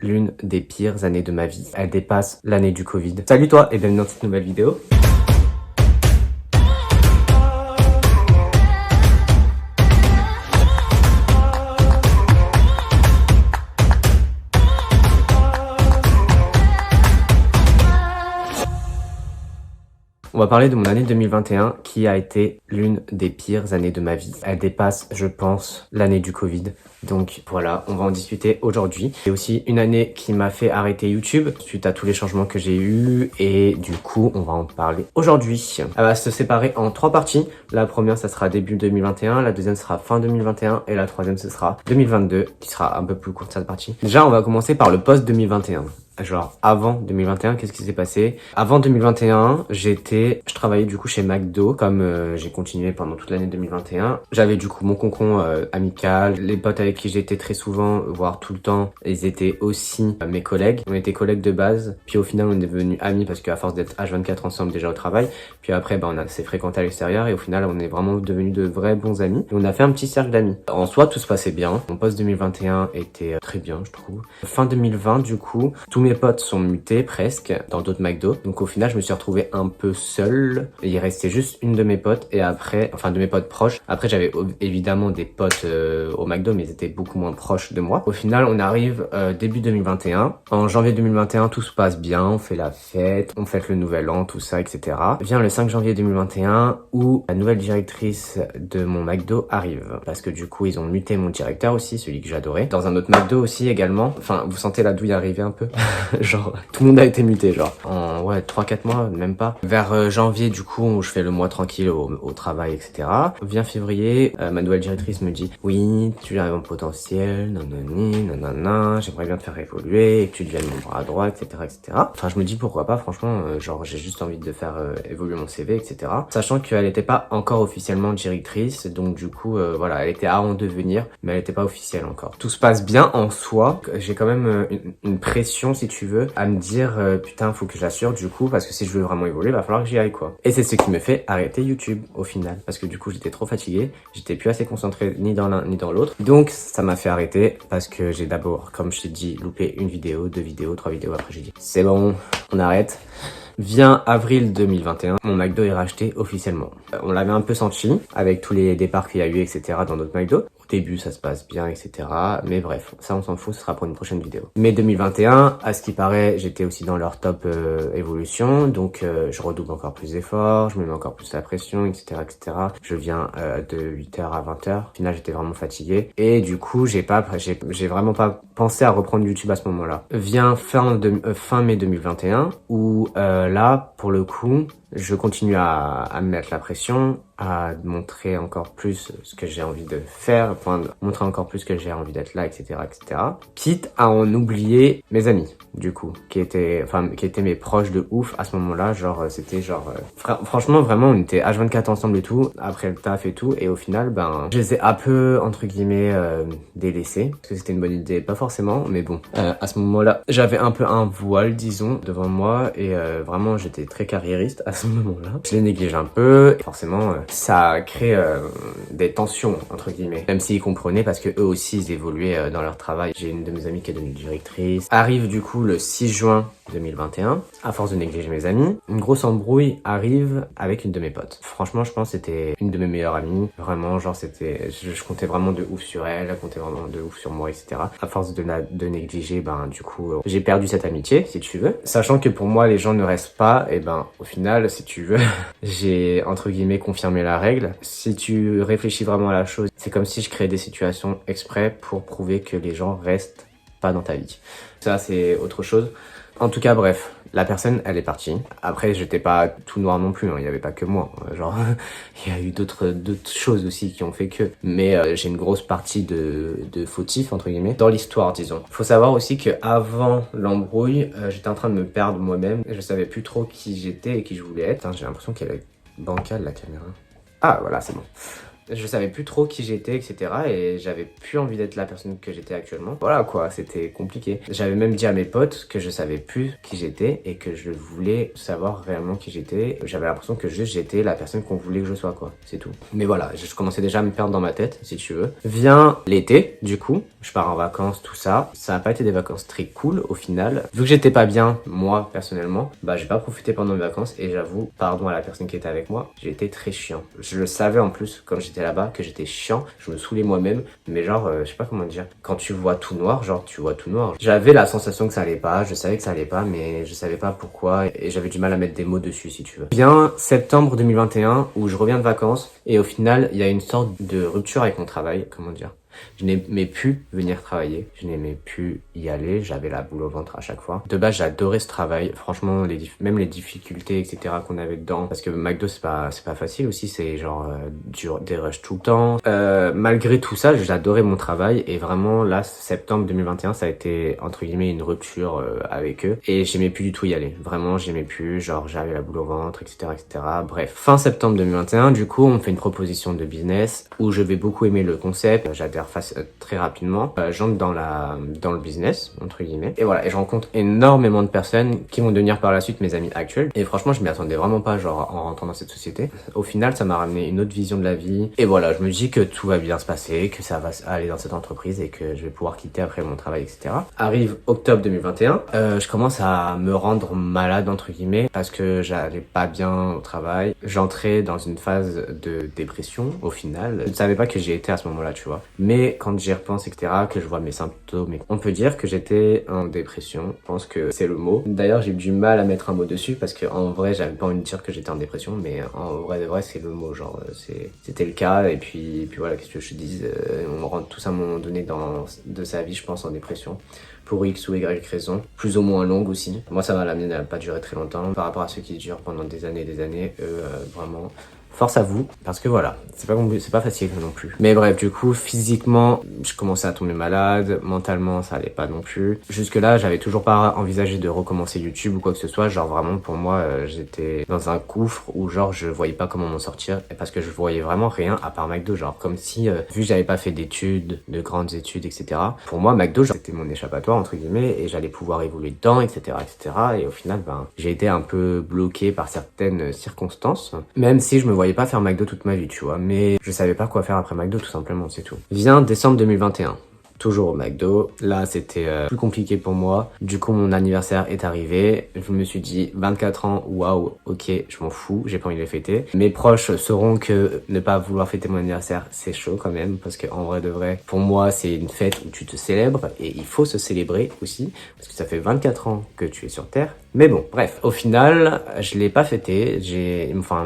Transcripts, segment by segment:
l'une des pires années de ma vie. Elle dépasse l'année du Covid. Salut toi et bienvenue dans cette nouvelle vidéo. On va parler de mon année 2021 qui a été l'une des pires années de ma vie. Elle dépasse, je pense, l'année du Covid. Donc voilà, on va en discuter aujourd'hui. C'est aussi une année qui m'a fait arrêter YouTube suite à tous les changements que j'ai eus et du coup, on va en parler aujourd'hui. Elle va se séparer en 3 parties. La première, ça sera début 2021, la deuxième sera fin 2021 et la troisième, ce sera 2022 qui sera un peu plus courte cette partie. Déjà, on va commencer par le post 2021. Genre avant 2021, qu'est-ce qui s'est passé? Avant 2021, je travaillais du coup chez McDo, comme j'ai continué pendant toute l'année 2021. J'avais du coup mon cocon amical, les potes avec qui j'étais très souvent, voire tout le temps, ils étaient aussi mes collègues. On était collègues de base, puis au final on est devenus amis parce qu'à force d'être H24 ensemble déjà au travail, puis après on s'est fréquenté à l'extérieur et au final on est vraiment devenus de vrais bons amis. Et on a fait un petit cercle d'amis. En soi tout se passait bien, mon post 2021 était très bien je trouve. Fin 2020 du coup, tous mes potes sont mutés presque dans d'autres McDo. Donc au final, je me suis retrouvé un peu seul. Et il restait juste une de mes potes et après, enfin de mes potes proches. Après, j'avais évidemment des potes au McDo, mais ils étaient beaucoup moins proches de moi. Au final, on arrive début 2021. En janvier 2021, tout se passe bien. On fait la fête, on fête le nouvel an, tout ça, etc. Vient le 5 janvier 2021 où la nouvelle directrice de mon McDo arrive. Parce que du coup, ils ont muté mon directeur aussi, celui que j'adorais. Dans un autre McDo aussi également. Enfin, vous sentez la douille arriver un peu. Genre, tout le monde a été muté, genre. En, ouais, 3-4 mois, même pas. Vers janvier, du coup, où je fais le mois tranquille au travail, etc. Vient février, ma nouvelle directrice me dit, oui, tu as un potentiel, nanani, nanana, j'aimerais bien te faire évoluer, et que tu deviennes mon bras droit, etc., etc. Enfin, je me dis, pourquoi pas, franchement, genre, j'ai juste envie de faire évoluer mon CV, etc. Sachant qu'elle n'était pas encore officiellement directrice, donc du coup, voilà, elle était à en devenir, mais elle n'était pas officielle encore. Tout se passe bien en soi, j'ai quand même une pression, si tu veux, à me dire putain faut que j'assure du coup parce que si je veux vraiment évoluer va falloir que j'y aille quoi. Et c'est ce qui me fait arrêter YouTube au final parce que du coup j'étais trop fatigué, j'étais plus assez concentré ni dans l'un ni dans l'autre, donc ça m'a fait arrêter parce que j'ai d'abord, comme je t'ai dit, loupé une vidéo, 2 vidéos, 3 vidéos. Après j'ai dit c'est bon, on arrête. Vient avril 2021, mon McDo est racheté officiellement. On l'avait un peu senti avec tous les départs qu'il y a eu, etc. dans d'autres McDo. Au début, ça se passe bien, etc. Mais bref, ça on s'en fout, ce sera pour une prochaine vidéo. Mais 2021, à ce qui paraît, j'étais aussi dans leur top évolution. Donc je redouble encore plus d'efforts, je me mets encore plus la pression, etc. etc. Je viens de 8h à 20h. Au final, j'étais vraiment fatigué. Et du coup, j'ai vraiment pas pensé à reprendre YouTube à ce moment-là. Vient fin mai 2021, où là, pour le coup, je continue à me mettre la pression, à montrer encore plus ce que j'ai envie de faire, montrer encore plus que j'ai envie d'être là, etc., etc. Quitte à en oublier mes amis, du coup, qui étaient mes proches de ouf à ce moment-là. Genre, c'était genre, franchement, vraiment, on était H24 ensemble et tout, après le taf et tout, et au final, ben, je les ai un peu, entre guillemets, délaissés, parce que c'était une bonne idée, pas forcément, mais bon, à ce moment-là, j'avais un peu un voile, disons, devant moi, et vraiment, j'étais très carriériste à ce moment-là. Je les néglige un peu, et forcément, ça crée des tensions, entre guillemets. Même s'ils comprenaient, parce que eux aussi, ils évoluaient dans leur travail. J'ai une de mes amies qui est devenue directrice. Arrive du coup le 6 juin 2021, à force de négliger mes amis, une grosse embrouille arrive avec une de mes potes. Franchement, je pense que c'était une de mes meilleures amies. Vraiment, genre c'était, je comptais vraiment de ouf sur elle, elle comptait vraiment de ouf sur moi, etc. À force de négliger, ben du coup, j'ai perdu cette amitié, si tu veux. Sachant que pour moi, les gens ne restent pas, et ben au final, si tu veux, j'ai entre guillemets confirmé la règle. Si tu réfléchis vraiment à la chose, c'est comme si je créais des situations exprès pour prouver que les gens restent pas dans ta vie. Ça, c'est autre chose. En tout cas, bref, la personne, elle est partie. Après, j'étais pas tout noir non plus, hein. Il y avait pas que moi. Genre, il y a eu d'autres choses aussi qui ont fait que. Mais j'ai une grosse partie de fautif, entre guillemets, dans l'histoire, disons. Faut savoir aussi que avant l'embrouille, j'étais en train de me perdre moi-même. Je savais plus trop qui j'étais et qui je voulais être. Hein, j'ai l'impression qu'elle est bancale, la caméra. Ah, voilà, c'est bon. Je savais plus trop qui j'étais, etc. Et j'avais plus envie d'être la personne que j'étais actuellement. Voilà quoi, c'était compliqué. J'avais même dit à mes potes que je savais plus qui j'étais et que je voulais savoir réellement qui j'étais. J'avais l'impression que juste j'étais la personne qu'on voulait que je sois, quoi. C'est tout. Mais voilà, je commençais déjà à me perdre dans ma tête, si tu veux. Vient l'été, du coup. Je pars en vacances, tout ça. Ça n'a pas été des vacances très cool au final. Vu que j'étais pas bien, moi, personnellement, bah j'ai pas profité pendant mes vacances et j'avoue, pardon à la personne qui était avec moi, j'ai été très chiant. Je le savais en plus quand j'étais là-bas que j'étais chiant, je me saoulais moi-même, mais genre, je sais pas comment dire, quand tu vois tout noir, genre tu vois tout noir. J'avais la sensation que ça allait pas, je savais que ça allait pas, mais je savais pas pourquoi et j'avais du mal à mettre des mots dessus si tu veux. Bien septembre 2021 où je reviens de vacances et au final il y a une sorte de rupture avec mon travail, comment dire. Je n'aimais plus venir travailler, je n'aimais plus y aller, j'avais la boule au ventre à chaque fois. De base, j'adorais ce travail, franchement, même les difficultés, etc. qu'on avait dedans, parce que McDo, c'est pas facile aussi, c'est genre des rushs tout le temps. Malgré tout ça, j'adorais mon travail et vraiment, là, septembre 2021, ça a été, entre guillemets, une rupture avec eux et j'aimais plus du tout y aller. Vraiment, j'aimais plus, genre, j'avais la boule au ventre, etc., etc. Bref, fin septembre 2021, du coup, on me fait une proposition de business où je vais beaucoup aimer le concept, j'adhère très rapidement. J'entre dans le business, entre guillemets. Et voilà, et je rencontre énormément de personnes qui vont devenir par la suite mes amis actuels. Et franchement, je m'y attendais vraiment pas, genre, en rentrant dans cette société. Au final, ça m'a ramené une autre vision de la vie. Et voilà, je me dis que tout va bien se passer, que ça va aller dans cette entreprise et que je vais pouvoir quitter après mon travail, etc. Arrive octobre 2021, je commence à me rendre malade, entre guillemets, parce que j'allais pas bien au travail. J'entrais dans une phase de dépression, au final. Je ne savais pas que j'y étais à ce moment-là, tu vois. Mais quand j'y repense, etc., que je vois mes symptômes, on peut dire que j'étais en dépression. Je pense que c'est le mot. D'ailleurs, j'ai eu du mal à mettre un mot dessus parce que en vrai, j'avais pas envie de dire que j'étais en dépression, mais en vrai de vrai, c'est le mot. Genre, c'était le cas. Et puis voilà, qu'est-ce que je te dise, on rentre tous à un moment donné de sa vie, je pense, en dépression. Pour X ou Y raison, plus ou moins longue aussi. Moi, ça va, la mienne n'a pas duré très longtemps. Par rapport à ceux qui durent pendant des années et des années, vraiment, force à vous, parce que voilà, c'est pas facile non plus. Mais bref, du coup, physiquement, je commençais à tomber malade, mentalement, ça allait pas non plus. Jusque là, j'avais toujours pas envisagé de recommencer YouTube ou quoi que ce soit. Genre vraiment, pour moi, j'étais dans un gouffre où genre je voyais pas comment m'en sortir, parce que je voyais vraiment rien à part McDo. Genre comme si, vu que j'avais pas fait d'études, de grandes études, etc. Pour moi, McDo, genre, c'était mon échappatoire entre guillemets, et j'allais pouvoir évoluer dedans, etc., etc. Et au final, ben, j'ai été un peu bloqué par certaines circonstances, même si je me voyais pas faire McDo toute ma vie, tu vois, mais je savais pas quoi faire après McDo, tout simplement, c'est tout. Vient décembre 2021. Toujours au McDo. Là, c'était plus compliqué pour moi. Du coup, mon anniversaire est arrivé. Je me suis dit, 24 ans, waouh, ok, je m'en fous, j'ai pas envie de le fêter. Mes proches sauront que ne pas vouloir fêter mon anniversaire, c'est chaud quand même, parce que en vrai de vrai, pour moi, c'est une fête où tu te célèbres, et il faut se célébrer aussi, parce que ça fait 24 ans que tu es sur Terre. Mais bon, bref, au final, je l'ai pas fêté.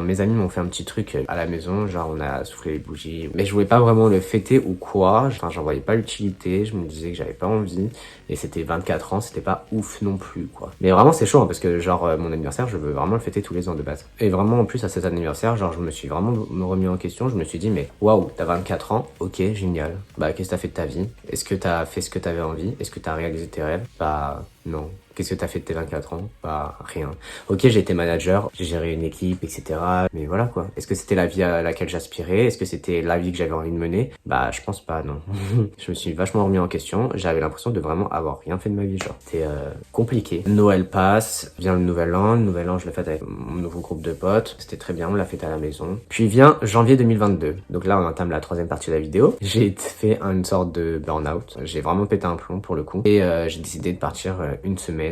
Mes amis m'ont fait un petit truc à la maison, genre on a soufflé les bougies, mais je voulais pas vraiment le fêter ou quoi. Enfin, j'en voyais pas l'utilité. Je me disais que j'avais pas envie, et c'était 24 ans, c'était pas ouf non plus, quoi. Mais vraiment, c'est chaud, hein, parce que genre mon anniversaire, je veux vraiment le fêter tous les ans de base. Et vraiment, en plus à cet anniversaire, genre je me suis vraiment remis en question. Je me suis dit, mais waouh, t'as 24 ans, ok, génial. Bah, qu'est-ce que t'as fait de ta vie? Est-ce que t'as fait ce que t'avais envie? Est-ce que t'as réalisé tes rêves? Bah non. Qu'est-ce que t'as fait de tes 24 ans? Bah, rien. Ok, j'ai été manager, j'ai géré une équipe, etc. Mais voilà, quoi. Est-ce que c'était la vie à laquelle j'aspirais? Est-ce que c'était la vie que j'avais envie de mener? Bah, je pense pas, non. Je me suis vachement remis en question. J'avais l'impression de vraiment avoir rien fait de ma vie, genre. C'était compliqué. Noël passe, vient le nouvel an. Le nouvel an, je l'ai fait avec mon nouveau groupe de potes. C'était très bien, on l'a fait à la maison. Puis vient janvier 2022. Donc là, on entame la troisième partie de la vidéo. J'ai fait une sorte de burn-out. J'ai vraiment pété un plomb, pour le coup. Et j'ai décidé de partir une semaine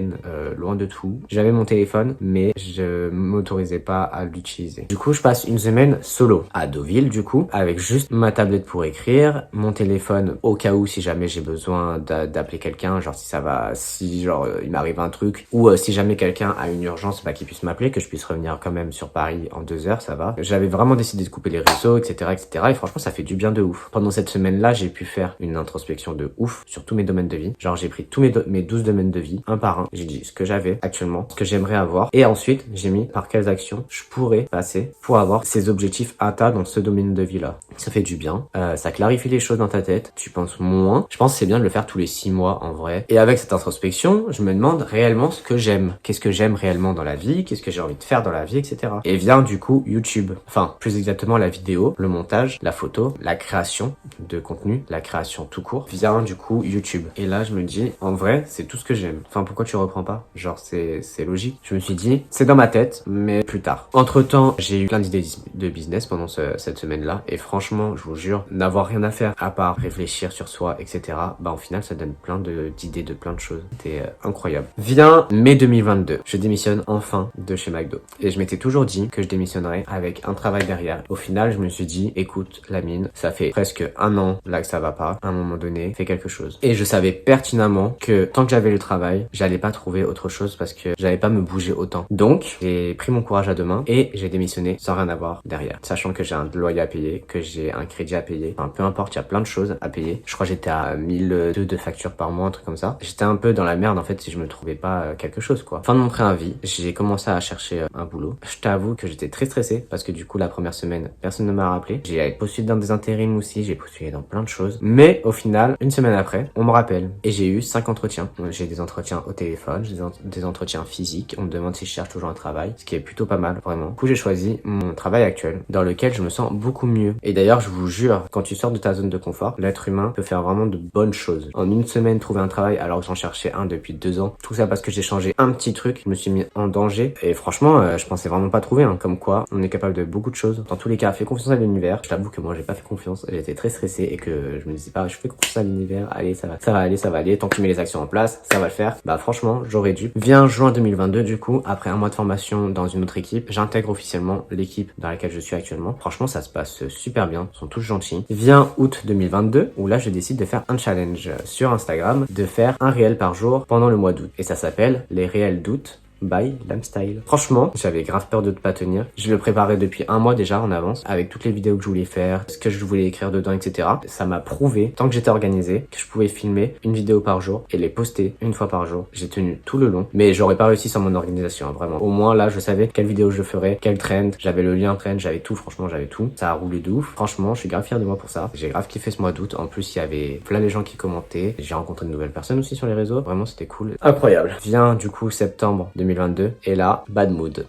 loin de tout. J'avais mon téléphone, mais je m'autorisais pas à l'utiliser. Du coup, je passe une semaine solo à Deauville, du coup, avec juste ma tablette pour écrire, mon téléphone au cas où si jamais j'ai besoin d'appeler quelqu'un, genre si il m'arrive un truc, ou si jamais quelqu'un a une urgence, bah qu'il puisse m'appeler, que je puisse revenir quand même sur Paris en 2 heures, ça va. J'avais vraiment décidé de couper les réseaux, etc., etc. Et franchement, ça fait du bien de ouf. Pendant cette semaine-là, j'ai pu faire une introspection de ouf sur tous mes domaines de vie. Genre, j'ai pris tous mes 12 domaines de vie, un par par un. J'ai dit ce que j'avais actuellement, ce que j'aimerais avoir. Et ensuite, j'ai mis par quelles actions je pourrais passer pour avoir ces objectifs atteints dans ce domaine de vie-là. Ça fait du bien. Ça clarifie les choses dans ta tête. Tu penses moins. Je pense que c'est bien de le faire tous les 6 mois en vrai. Et avec cette introspection, je me demande réellement ce que j'aime. Qu'est-ce que j'aime réellement dans la vie? Qu'est-ce que j'ai envie de faire dans la vie, etc. Et vient du coup YouTube. Enfin, plus exactement la vidéo, le montage, la photo, la création de contenu, la création tout court, vient du coup YouTube. Et là, je me dis, en vrai, c'est tout ce que j'aime. Enfin, pourquoi tu reprends pas? Genre, c'est logique. Je me suis dit, c'est dans ma tête, mais plus tard. Entre-temps, j'ai eu plein d'idées de business pendant cette semaine-là. Et franchement, je vous jure, n'avoir rien à faire à part réfléchir sur soi, etc. Bah, au final, ça donne plein d'idées de plein de choses. C'était incroyable. Vient mai 2022. Je démissionne enfin de chez McDo. Et je m'étais toujours dit que je démissionnerais avec un travail derrière. Au final, je me suis dit, écoute, Lamine, ça fait presque 1 an là que ça va pas. À un moment donné, fais quelque chose. Et je savais pertinemment que tant que j'avais le travail, j'allais pas trouver autre chose parce que j'allais pas me bouger autant. Donc, j'ai pris mon courage à deux mains et j'ai démissionné sans rien avoir derrière. Sachant que j'ai un loyer à payer, que j'ai un crédit à payer. Enfin, peu importe, il y a plein de choses à payer. Je crois que j'étais à 1002 de factures par mois, un truc comme ça. J'étais un peu dans la merde en fait si je me trouvais pas quelque chose quoi. Fin de mon préavis, j'ai commencé à chercher un boulot. Je t'avoue que j'étais très stressé parce que du coup la première semaine, personne ne m'a rappelé. J'ai postulé dans des intérims aussi, j'ai postulé dans plein de choses. Mais au final, une semaine après, on me rappelle. Et j'ai eu 5 entretiens. J'ai des entretiens au téléphone, j'ai des entretiens physiques. On me demande si je cherche toujours un travail, ce qui est plutôt pas mal, vraiment. Du coup, j'ai choisi mon travail actuel, dans lequel je me sens beaucoup mieux. Et d'ailleurs, je vous jure, quand tu sors de ta zone de confort, l'être humain peut faire vraiment de bonnes choses. En une semaine, trouver un travail alors que j'en cherchais un depuis 2 ans. Tout ça parce que j'ai changé un petit truc, je me suis mis en danger. Et franchement, je pensais vraiment pas trouver, hein. Comme quoi, on est capable de beaucoup de choses. Dans tous les cas, fais confiance à l'univers. Je t'avoue que moi, j'ai pas fait confiance. J'étais très stressé et que je me disais pas, je fais confiance à l'univers. Allez, ça va aller. Tant que tu mets les actions en place, ça va le faire. Bah, franchement, j'aurais dû. Vient juin 2022, du coup, après un mois de formation dans une autre équipe, j'intègre officiellement l'équipe dans laquelle je suis actuellement. Franchement, ça se passe super bien. Ils sont tous gentils. Vient août 2022, où là, je décide de faire un challenge sur Instagram, de faire un réel par jour pendant le mois d'août. Et ça s'appelle les réels d'août by Lamstyle. Franchement, j'avais grave peur de ne pas tenir. Je le préparais depuis 1 mois déjà en avance, avec toutes les vidéos que je voulais faire, ce que je voulais écrire dedans, etc. Ça m'a prouvé, tant que j'étais organisé, que je pouvais filmer une vidéo par jour et les poster une fois par jour. J'ai tenu tout le long, mais j'aurais pas réussi sans mon organisation, hein, vraiment. Au moins là, je savais quelle vidéo je ferais, quel trend, j'avais le lien trend, j'avais tout, franchement, j'avais tout. Ça a roulé de ouf. Franchement, je suis grave fier de moi pour ça. J'ai grave kiffé ce mois d'août. En plus, il y avait plein de gens qui commentaient. J'ai rencontré de nouvelles personnes aussi sur les réseaux. Vraiment, c'était cool. Incroyable. Vient du coup septembre 2022 et là, bad mood.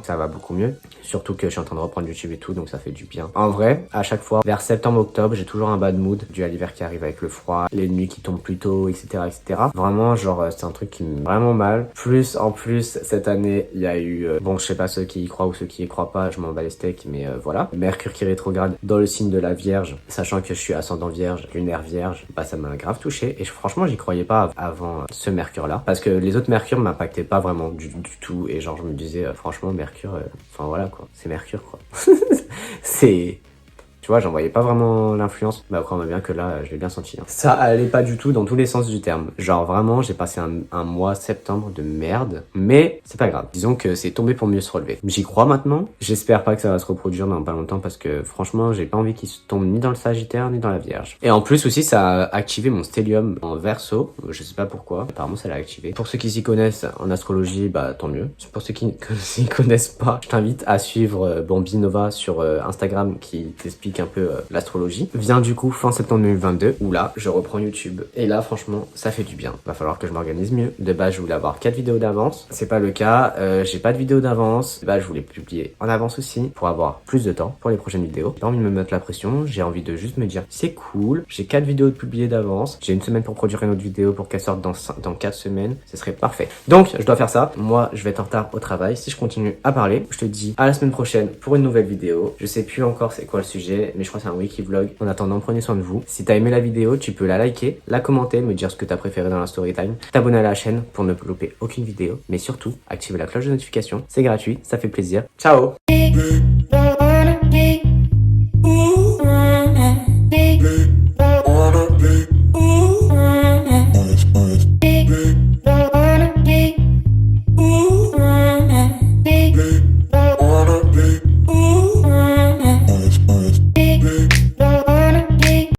Ça va beaucoup mieux. Surtout que je suis en train de reprendre YouTube et tout, donc ça fait du bien. En vrai, à chaque fois, vers septembre-octobre, j'ai toujours un bad mood dû à l'hiver qui arrive avec le froid, les nuits qui tombent plus tôt, etc., etc. Vraiment, genre, c'est un truc qui me met vraiment mal. En plus, cette année, il y a eu, bon, je sais pas ceux qui y croient ou ceux qui y croient pas, je m'en bats les steaks, mais voilà. Mercure qui rétrograde dans le signe de la Vierge, sachant que je suis ascendant Vierge, lunaire Vierge, bah ça m'a grave touché. Et franchement, j'y croyais pas avant ce Mercure-là, parce que les autres Mercure m'impactaient pas vraiment du tout. Et genre, je me disais, franchement, Mercure, enfin voilà quoi, c'est Mercure quoi. C'est... Tu vois, j'en voyais pas vraiment l'influence. Mais après, on voit bien que là, je l'ai bien senti. Hein. Ça allait pas du tout dans tous les sens du terme. Genre, vraiment, j'ai passé un mois septembre de merde. Mais c'est pas grave. Disons que c'est tombé pour mieux se relever. J'y crois maintenant. J'espère pas que ça va se reproduire dans pas longtemps parce que franchement, j'ai pas envie qu'il se tombe ni dans le Sagittaire ni dans la Vierge. Et en plus aussi, ça a activé mon stellium en Verseau. Je sais pas pourquoi. Apparemment, ça l'a activé. Pour ceux qui s'y connaissent en astrologie, bah tant mieux. Pour ceux qui s'y connaissent pas, je t'invite à suivre Bambi Nova sur Instagram qui t'explique un peu l'astrologie. Vient du coup fin septembre 2022 où là je reprends YouTube et là franchement ça fait du bien. Va falloir que je m'organise mieux. De base je voulais avoir 4 vidéos d'avance, c'est pas le cas. J'ai pas de vidéos d'avance. De base je voulais publier en avance aussi pour avoir plus de temps pour les prochaines vidéos. J'ai pas envie de me mettre la pression, j'ai envie de juste me dire c'est cool, j'ai 4 vidéos de publier d'avance, j'ai une semaine pour produire une autre vidéo pour qu'elle sorte dans 4 semaines, ce serait parfait. Donc je dois faire ça. Moi je vais être en retard au travail si je continue à parler. Je te dis à la semaine prochaine pour une nouvelle vidéo. Je sais plus encore c'est quoi le sujet mais je crois que c'est un wiki vlog. En attendant, prenez soin de vous. Si t'as aimé la vidéo, tu peux la liker, la commenter, me dire ce que t'as préféré dans la story time, t'abonner à la chaîne pour ne louper aucune vidéo, mais surtout, activer la cloche de notification. C'est gratuit, ça fait plaisir. Ciao! Don't wanna be, ooh,